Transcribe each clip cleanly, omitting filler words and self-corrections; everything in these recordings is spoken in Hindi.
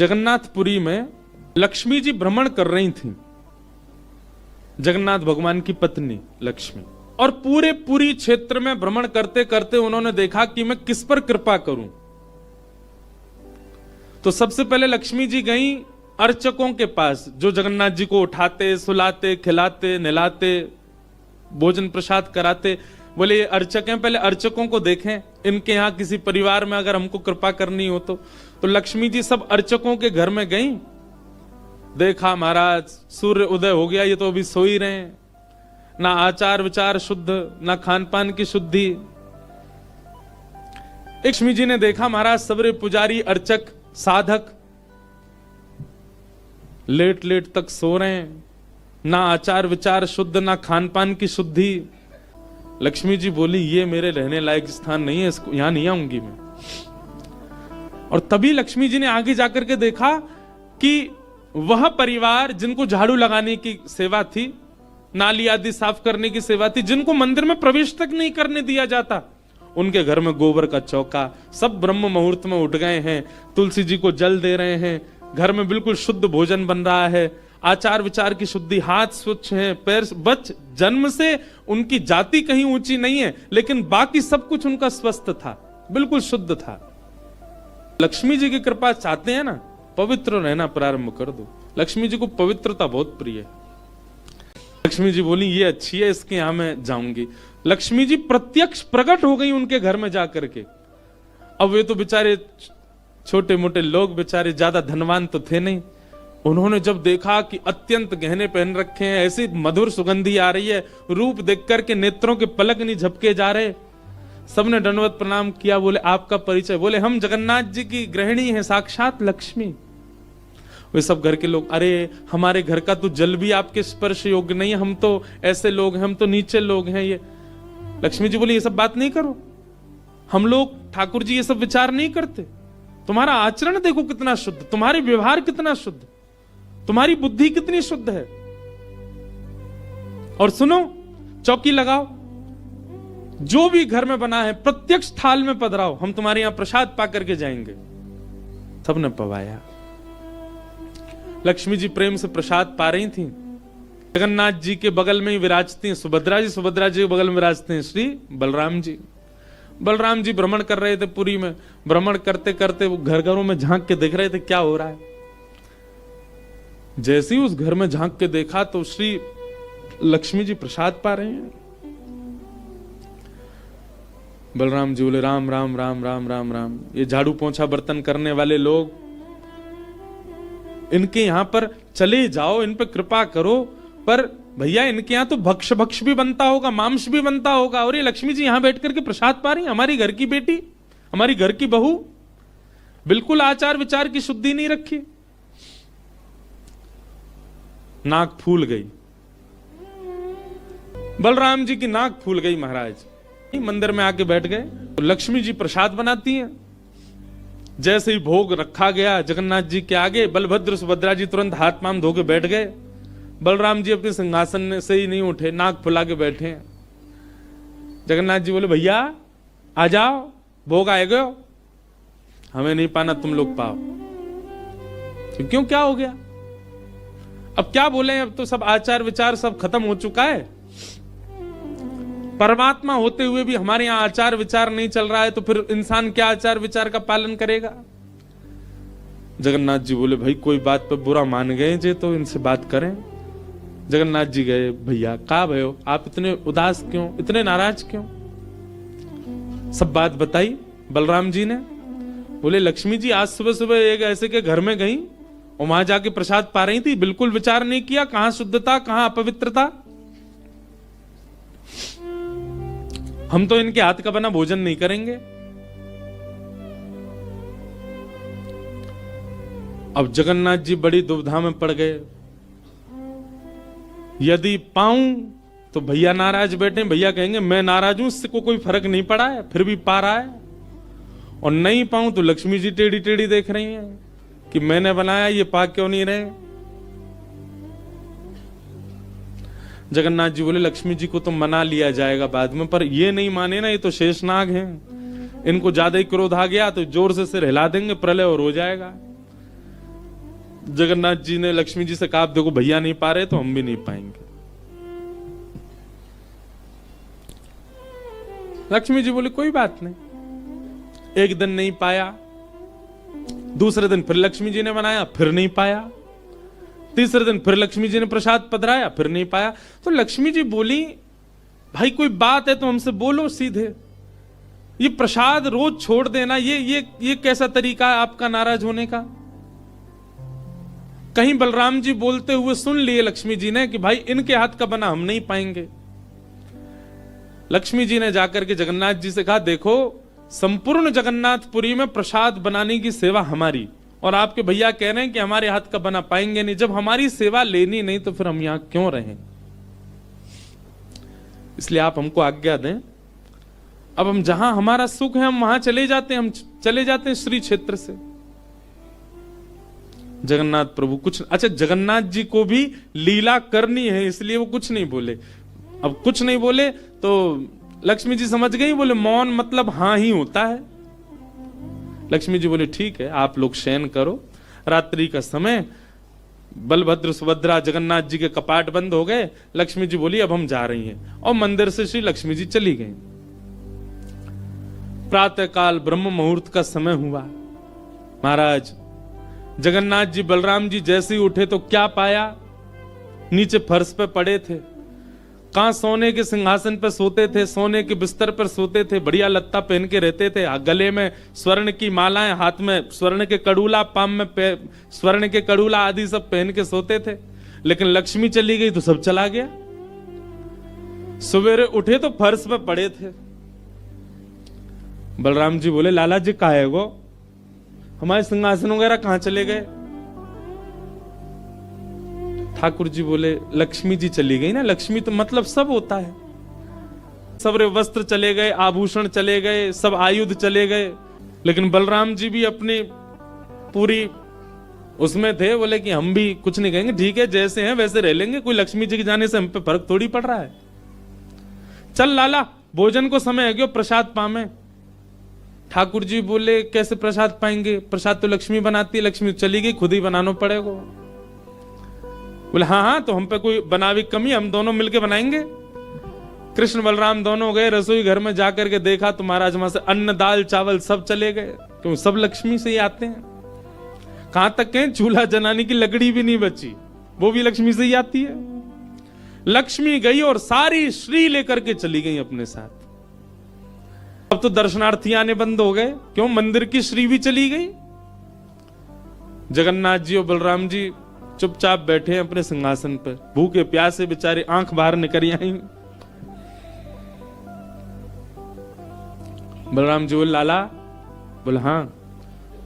जगन्नाथपुरी में लक्ष्मी जी भ्रमण कर रही थी, जगन्नाथ भगवान की पत्नी लक्ष्मी, और पूरी क्षेत्र में भ्रमण करते करते उन्होंने देखा कि मैं किस पर कृपा करूं। तो सबसे पहले लक्ष्मी जी गई अर्चकों के पास, जो जगन्नाथ जी को उठाते, सुलाते, खिलाते, नहलाते, भोजन प्रसाद कराते। बोले ये अर्चक हैं, पहले अर्चकों को देखें, इनके यहाँ किसी परिवार में अगर हमको कृपा करनी हो तो लक्ष्मी जी सब अर्चकों के घर में गई। देखा महाराज सूर्य उदय हो गया, ये तो अभी सो ही रहे हैं, ना आचार विचार शुद्ध, ना खान पान की शुद्धि। लक्ष्मी जी ने देखा महाराज सबरे पुजारी, अर्चक, साधक लेट लेट तक सो रहे हैं, ना आचार विचार शुद्ध, ना खान पान की शुद्धि। लक्ष्मी जी बोली ये मेरे रहने लायक स्थान नहीं है, इसको यहां नहीं आऊंगी मैं। और तभी लक्ष्मी जी ने आगे जाकर के देखा कि वह परिवार जिनको झाड़ू लगाने की सेवा थी, नाली आदि साफ करने की सेवा थी, जिनको मंदिर में प्रवेश तक नहीं करने दिया जाता, उनके घर में गोबर का चौका, सब ब्रह्म मुहूर्त में उठ गए हैं, तुलसी जी को जल दे रहे हैं, घर में बिल्कुल शुद्ध भोजन बन रहा है, आचार विचार की शुद्धि, हाथ स्वच्छ हैं, पैर बच, जन्म से उनकी जाति कहीं ऊंची नहीं है, लेकिन बाकी सब कुछ उनका स्वस्थ था, बिल्कुल शुद्ध था। लक्ष्मी जी की कृपा चाहते हैं ना, पवित्र रहना प्रारंभ कर दो। लक्ष्मी जी को पवित्रता बहुत प्रिय है। लक्ष्मी जी बोली ये अच्छी है, इसके यहां मैं जाऊंगी। लक्ष्मी जी प्रत्यक्ष प्रकट हो गई उनके घर में जाकर के। अब वे तो बेचारे छोटे मोटे लोग, बेचारे ज्यादा धनवान तो थे नहीं। उन्होंने जब देखा कि अत्यंत गहने पहन रखे हैं, ऐसी मधुर सुगंधी आ रही है, रूप देख करके नेत्रों के पलक नहीं झपके जा रहे, सबने दंडवत प्रणाम किया। बोले आपका परिचय? बोले हम जगन्नाथ जी की गृहिणी हैं, साक्षात लक्ष्मी। वे सब घर के लोग, अरे हमारे घर का तो जल भी आपके स्पर्श योग्य नहीं है, हम तो ऐसे लोग हैं, हम तो नीचे लोग हैं। ये लक्ष्मी जी बोली ये सब बात नहीं करो, हम लोग ठाकुर जी ये सब विचार नहीं करते। तुम्हारा आचरण देखो कितना शुद्ध, तुम्हारे व्यवहार कितना शुद्ध, तुम्हारी बुद्धि कितनी शुद्ध है। और सुनो, चौकी लगाओ, जो भी घर में बना है प्रत्यक्ष थाल में पधराओ, हम तुम्हारे यहां प्रसाद पा करके जाएंगे। सबने पवाया। लक्ष्मी जी प्रेम से प्रसाद पा रही थी। जगन्नाथ जी के बगल में ही विराजती हैं सुभद्रा जी, सुभद्रा जी के बगल में विराजते हैं श्री बलराम जी। बलराम जी भ्रमण कर रहे थे पुरी में। भ्रमण करते करते वो घर घरों में झांक के देख रहे थे क्या हो रहा है। जैसे ही उस घर में झांक के देखा तो श्री लक्ष्मी जी प्रसाद पा रहे हैं। बलराम जी बोले राम राम राम राम राम राम, ये झाड़ू पोंछा बर्तन करने वाले लोग, इनके यहां पर चले जाओ, इन पे कृपा करो। पर भैया इनके यहां तो भक्ष भक्ष भी बनता होगा, मांस भी बनता होगा, और ये लक्ष्मी जी यहां बैठ करके प्रसाद पा रही, हमारी घर की बेटी, हमारी घर की बहू, बिल्कुल आचार विचार की शुद्धि नहीं रखी। नाक फूल गई, बलराम जी की नाक फूल गई। महाराज मंदिर में आके बैठ गए। तो लक्ष्मी जी प्रसाद बनाती हैं। जैसे ही भोग रखा गया जगन्नाथ जी के आगे, बलभद्र सुभद्रा जी तुरंत हाथ पांव धो के बैठ गए। बलराम जी अपने सिंहासन से ही नहीं उठे, नाक फुला के बैठे हैं। जगन्नाथ जी बोले भैया आ जाओ, भोग आए गए, हमें नहीं पाना, तुम लोग पाओ। क्यों, क्या हो गया? अब क्या बोले, अब तो सब आचार विचार सब खत्म हो चुका है। परमात्मा होते हुए भी हमारे यहां आचार विचार नहीं चल रहा है, तो फिर इंसान क्या आचार विचार का पालन करेगा? जगन्नाथ जी बोले भाई कोई बात पर बुरा मान गए जे, तो इनसे बात करें। जगन्नाथ जी गए, भैया कहा भयो, आप इतने उदास क्यों, इतने नाराज क्यों? सब बात बताई बलराम जी ने। बोले लक्ष्मी जी आज सुबह सुबह एक ऐसे के घर में गई और वहां जाके प्रसाद पा रही थी, बिल्कुल विचार नहीं किया, कहां शुद्धता कहां अपवित्रता। हम तो इनके हाथ का बना भोजन नहीं करेंगे। अब जगन्नाथ जी बड़ी दुविधा में पड़ गए। यदि पाऊं तो भैया नाराज बैठे, भैया कहेंगे मैं नाराज हूं, इससे को कोई फर्क नहीं पड़ा है, फिर भी पा रहा है। और नहीं पाऊं तो लक्ष्मी जी टेढ़ी टेढ़ी देख रही हैं कि मैंने बनाया, ये पा क्यों नहीं रहे। जगन्नाथ जी बोले लक्ष्मी जी को तो मना लिया जाएगा बाद में, पर ये नहीं माने ना, ये तो शेषनाग हैं, इनको ज्यादा ही क्रोध आ गया तो जोर से सिर हिला देंगे, प्रलय और हो जाएगा। जगन्नाथ जी ने लक्ष्मी जी से कहा, देखो भैया नहीं पा रहे तो हम भी नहीं पाएंगे। लक्ष्मी जी बोली कोई बात नहीं। एक दिन नहीं पाया, दूसरे दिन फिर लक्ष्मी जी ने बनाया, फिर नहीं पाया, तीसरे दिन फिर लक्ष्मी जी ने प्रसाद पधराया, फिर नहीं पाया। तो लक्ष्मी जी बोली, भाई कोई बात है तो हमसे बोलो सीधे, ये प्रसाद रोज छोड़ देना, ये कैसा तरीका है आपका नाराज होने का। कहीं बलराम जी बोलते हुए सुन लिए लक्ष्मी जी ने कि भाई इनके हाथ का बना हम नहीं पाएंगे। लक्ष्मी जी ने जाकर के जगन्नाथ जी से कहा, देखो संपूर्ण जगन्नाथपुरी में प्रसाद बनाने की सेवा हमारी, और आपके भैया कह रहे हैं कि हमारे हाथ का बना पाएंगे नहीं। जब हमारी सेवा लेनी नहीं तो फिर हम यहां क्यों रहें, इसलिए आप हमको आज्ञा दें। अब हम जहां हमारा सुख है हम वहां चले जाते हैं, हम चले जाते हैं श्री क्षेत्र से। जगन्नाथ प्रभु कुछ, अच्छा जगन्नाथ जी को भी लीला करनी है इसलिए वो कुछ नहीं बोले। अब कुछ नहीं बोले तो लक्ष्मी जी समझ गई, बोले मौन मतलब हां ही होता है। लक्ष्मी जी बोले ठीक है, आप लोग शयन करो। रात्रि का समय, बलभद्र सुभद्रा जगन्नाथ जी के कपाट बंद हो गए। लक्ष्मी जी बोली अब हम जा रही हैं, और मंदिर से श्री लक्ष्मी जी चली गई। प्रातः काल ब्रह्म मुहूर्त का समय हुआ। महाराज जगन्नाथ जी बलराम जी जैसे ही उठे तो क्या पाया, नीचे फर्श पे पड़े थे। कहां सोने के सिंहासन पर सोते थे, सोने के बिस्तर पर सोते थे, बढ़िया लत्ता पहन के रहते थे, गले में स्वर्ण की मालाएं, हाथ में स्वर्ण के कड़ूला, पाम में स्वर्ण के कड़ूला आदि सब पहन के सोते थे। लेकिन लक्ष्मी चली गई तो सब चला गया। सवेरे उठे तो फर्श पे पड़े थे। बलराम जी बोले लाला जी कहाँ है वो, हमारे सिंहासन वगैरह कहां चले गए। ठाकुर जी बोले लक्ष्मी जी चली गई ना, लक्ष्मी तो मतलब सब होता है, सबरे वस्त्र चले गए, आभूषण चले गए, सब आयुध चले गए। लेकिन बलराम जी भी अपनी पूरी उसमें थे, बोले कि हम भी कुछ नहीं कहेंगे, ठीक है जैसे हैं वैसे रह लेंगे, कोई लक्ष्मी जी के जाने से हम पे फर्क थोड़ी पड़ रहा है। चल लाला भोजन को समय है, क्यों प्रसाद पामे। ठाकुर जी बोले कैसे प्रसाद पाएंगे, प्रसाद तो लक्ष्मी बनाती है, लक्ष्मी चली गई, खुद ही बनाना पड़ेगा। बोले हाँ हाँ, तो हम पे कोई बनावी कमी, हम दोनों मिलके बनाएंगे। कृष्ण बलराम दोनों गए रसोई घर में, जाकर के देखा तो महाराज वहां से अन्न दाल चावल सब चले गए, क्यों सब लक्ष्मी से ही आते हैं। कहां तक कहें चूल्हा जलाने की लकड़ी भी नहीं बची, वो भी लक्ष्मी से ही आती है। लक्ष्मी गई और सारी श्री लेकर के चली गई अपने साथ। अब तो दर्शनार्थी आने बंद हो गए, क्यों मंदिर की श्री भी चली गई। जगन्नाथ जी और बलराम जी चुपचाप बैठे हैं अपने सिंहासन पर, भूखे प्यासे बेचारे, आंख बाहर निकल आई। बलराम जी बोले लाला, बोले हाँ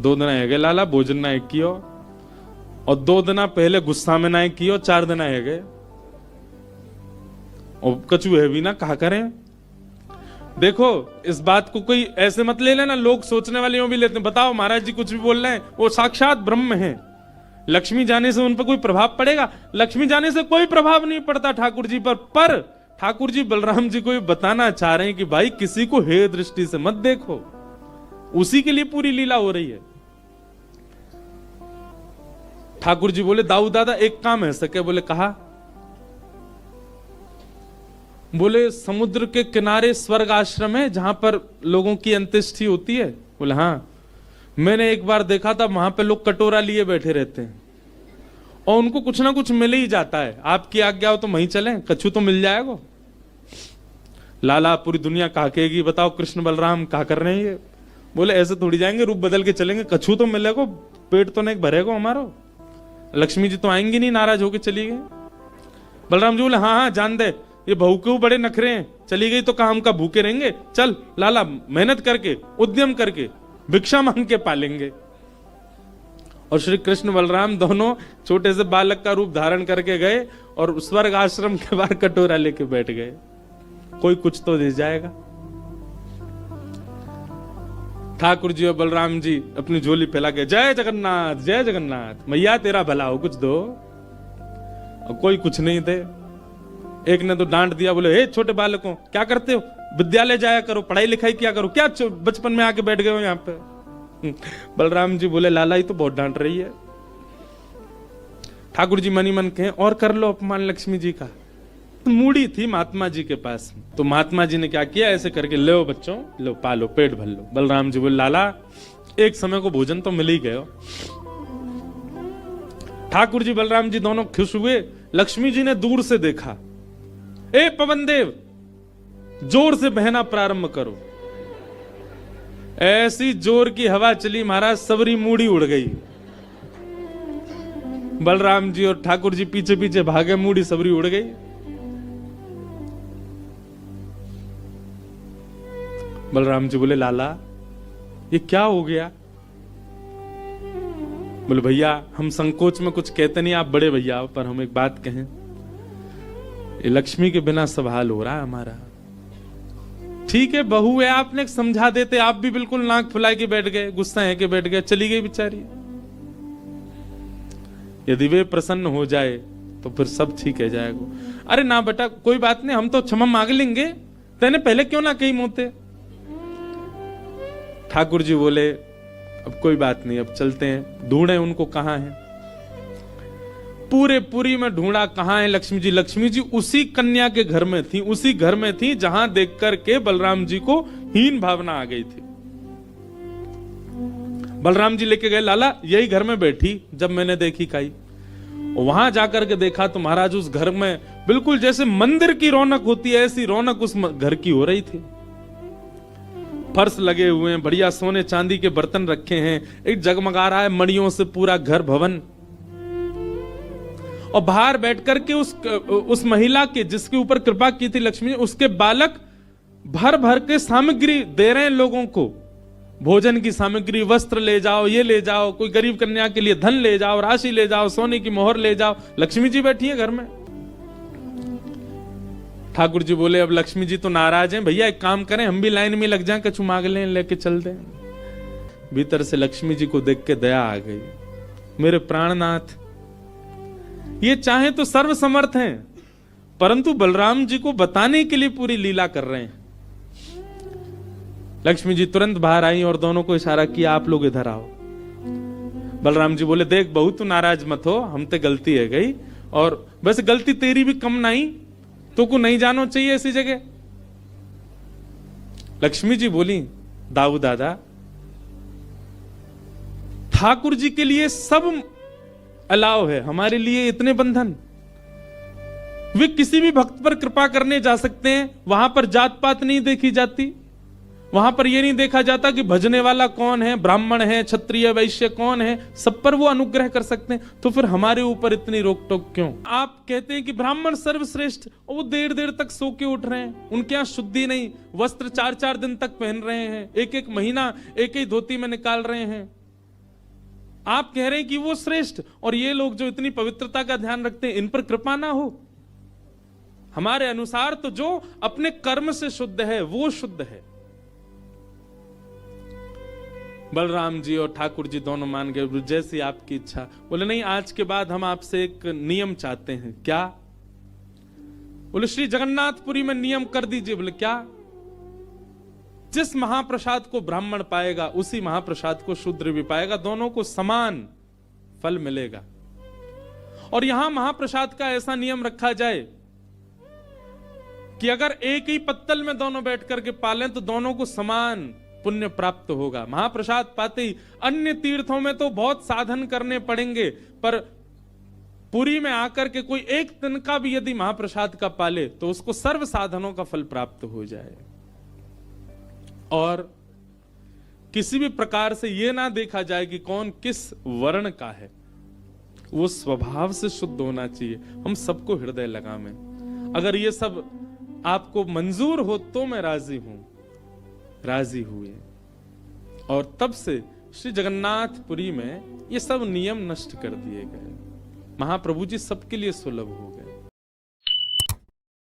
2 दिन है गए लाला, भोजन ना एक कियो, और 2 दिन पहले गुस्सा में ना कियो, 4 दिन है गए, और कछु है भी ना, कहा करें। देखो इस बात को कोई ऐसे मत ले लेना, लोग सोचने वाले भी लेते हैं, बताओ महाराज जी कुछ भी बोल रहे हैं, वो साक्षात ब्रह्म है। लक्ष्मी जाने से उन पर कोई प्रभाव पड़ेगा, लक्ष्मी जाने से कोई प्रभाव नहीं पड़ता ठाकुर जी पर ठाकुर जी बलराम जी को ये बताना चाह रहे हैं कि भाई किसी को हे दृष्टि से मत देखो, उसी के लिए पूरी लीला हो रही है। ठाकुर जी बोले दाऊ दादा एक काम है सके, बोले कहा। बोले समुद्र के किनारे स्वर्ग आश्रम है जहां पर लोगों की अंत्येष्टि होती है। बोले हाँ, मैंने एक बार देखा था वहां पे लोग कटोरा लिए बैठे रहते हैं और उनको कुछ ना कुछ मिल ही जाता है, आपकी आज्ञा हो तो वहीं चलें, कछु तो मिल जाएगा। लाला पूरी दुनिया काकेगी, बताओ कृष्ण बलराम क्या कर रहे हैं ये। बोले ऐसे थोड़ी जाएंगे, रूप बदल के चलेंगे, कछु तो मिलेगा, पेट तो नहीं भरेगा हमारा। लक्ष्मी जी तो आएंगी नहीं, नाराज होके चली गई। बलराम जी बोले हाँ हाँ जान दे, ये बहू के बड़े नखरे हैं, चली गई तो काम का भूखे रहेंगे, चल लाला मेहनत करके उद्यम करके भिक्षा मांग के पालेंगे। और श्री कृष्ण बलराम दोनों छोटे से बालक का रूप धारण करके गए और स्वर्ग आश्रम के बाहर कटोरा लेके बैठ गए, कोई कुछ तो दे जाएगा। ठाकुर जी और बलराम जी अपनी झोली फैला के जय जगन्नाथ जय जगन्नाथ, मैया तेरा भला हो कुछ दो, और कोई कुछ नहीं दे। एक ने तो डांट दिया, बोले हे छोटे बालकों क्या करते हो, विद्यालय जाया करो, पढ़ाई लिखाई किया करो, क्या बचपन में आके बैठ गए हो यहाँ पे। बलराम जी बोले लाला ही तो बहुत डांट रही है। ठाकुर जी मनी मन कहें और कर लो अपमान लक्ष्मी जी का। तो मूड़ी थी महात्मा जी के पास, तो महात्मा जी ने क्या किया, ऐसे करके लो बच्चों, लो पालो, पेट भर लो। बलराम जी बोले लाला एक समय को भोजन तो मिल ही गयो। ठाकुर जी बलराम जी दोनों खुश हुए। लक्ष्मी जी ने दूर से देखा, ए पवन देव जोर से बहना प्रारंभ करो। ऐसी जोर की हवा चली महाराज, सबरी मूड़ी उड़ गई। बलराम जी और ठाकुर जी पीछे पीछे भागे, मूड़ी सबरी उड़ गई। बलराम जी बोले लाला ये क्या हो गया? बोले भैया हम संकोच में कुछ कहते नहीं, आप बड़े भैया, पर हम एक बात कहें, ये लक्ष्मी के बिना सब हाल हो रहा है हमारा। ठीक है बहू है, आपने समझा देते, आप भी बिल्कुल नाक फुला के बैठ गए, गुस्सा है के बैठ गए, चली गई बेचारी। यदि वे प्रसन्न हो जाए तो फिर सब ठीक है जाएगा। अरे ना बेटा कोई बात नहीं, हम तो क्षमा मांग लेंगे, तेने पहले क्यों ना कही मोते। ठाकुर जी बोले अब कोई बात नहीं, अब चलते हैं, ढूंढे उनको कहां है। पूरे पुरी में ढूंढा, कहां है लक्ष्मी जी। लक्ष्मी जी उसी कन्या के घर में थी, उसी घर में थी जहां देख करके बलराम जी को हीन भावना आ गई थी। बलराम जी लेके गए, लाला यही घर में बैठी जब मैंने देखी काई। वहां जाकर के देखा तो महाराज उस घर में बिल्कुल जैसे मंदिर की रौनक होती है, ऐसी रौनक उस घर की हो रही थी। फर्श लगे हुए हैं, बढ़िया सोने चांदी के बर्तन रखे हैं, एक जगमगा रहा है मणियों से पूरा घर भवन। और बाहर बैठ करके उस महिला के जिसके ऊपर कृपा की थी लक्ष्मी, उसके बालक भर भर के सामग्री दे रहे हैं लोगों को, भोजन की सामग्री, वस्त्र ले जाओ, ये ले जाओ, कोई गरीब कन्या के लिए धन ले जाओ, राशि ले जाओ, सोने की मोहर ले जाओ। लक्ष्मी जी बैठी है घर में। ठाकुर जी बोले अब लक्ष्मी जी तो नाराज हैं, भैया एक काम करें, हम भी लाइन में लग जाएं, कछु मांग लें, लेके चल दें। भीतर से लक्ष्मी जी को देख के दया आ गई, मेरे प्राणनाथ ये चाहे तो सर्वसमर्थ हैं, परंतु बलराम जी को बताने के लिए पूरी लीला कर रहे हैं। लक्ष्मी जी तुरंत बाहर आई और दोनों को इशारा किया, आप लोग इधर आओ। बलराम जी बोले देख बहू तू नाराज मत हो, हम ते गलती है गई, और वैसे गलती तेरी भी कम नहीं, तो को नहीं जानो चाहिए ऐसी जगह। लक्ष्मी जी बोली दाऊ दादा, ठाकुर जी के लिए सब अलाव है, हमारे लिए इतने बंधन। वे किसी भी भक्त पर कृपा करने जा सकते हैं, वहां पर जात पात नहीं देखी जाती, वहां पर यह नहीं देखा जाता कि भजने वाला कौन है, ब्राह्मण है, क्षत्रिय, वैश्य कौन है, सब पर वो अनुग्रह कर सकते हैं। तो फिर हमारे ऊपर इतनी रोक टोक क्यों? आप कहते हैं कि ब्राह्मण सर्वश्रेष्ठ, और वो देर देर तक सो के उठ रहे हैं, उनके यहां शुद्धि नहीं, वस्त्र 4-4 दिन तक पहन रहे हैं, एक महीना एक ही धोती में निकाल रहे हैं। आप कह रहे हैं कि वो श्रेष्ठ, और ये लोग जो इतनी पवित्रता का ध्यान रखते हैं, इन पर कृपा ना हो? हमारे अनुसार तो जो अपने कर्म से शुद्ध है वो शुद्ध है। बलराम जी और ठाकुर जी दोनों मान गए, जैसी आपकी इच्छा। बोले नहीं, आज के बाद हम आपसे एक नियम चाहते हैं। क्या? बोले श्री जगन्नाथपुरी में नियम कर दीजिए। बोले क्या? जिस महाप्रसाद को ब्राह्मण पाएगा उसी महाप्रसाद को शूद्र भी पाएगा, दोनों को समान फल मिलेगा। और यहां महाप्रसाद का ऐसा नियम रखा जाए कि अगर एक ही पत्तल में दोनों बैठ करके पालें तो दोनों को समान पुण्य प्राप्त होगा। महाप्रसाद पाते ही, अन्य तीर्थों में तो बहुत साधन करने पड़ेंगे, पर पुरी में आकर के कोई एक दिन का भी यदि महाप्रसाद का पाले तो उसको सर्व साधनों का फल प्राप्त हो जाए। और किसी भी प्रकार से यह ना देखा जाए कि कौन किस वर्ण का है, वो स्वभाव से शुद्ध होना चाहिए। हम सबको हृदय लगा में, अगर ये सब आपको मंजूर हो तो मैं राजी हूं। राजी हुए, और तब से श्री जगन्नाथपुरी में ये सब नियम नष्ट कर दिए गए। महाप्रभु जी सबके लिए सुलभ हो गए।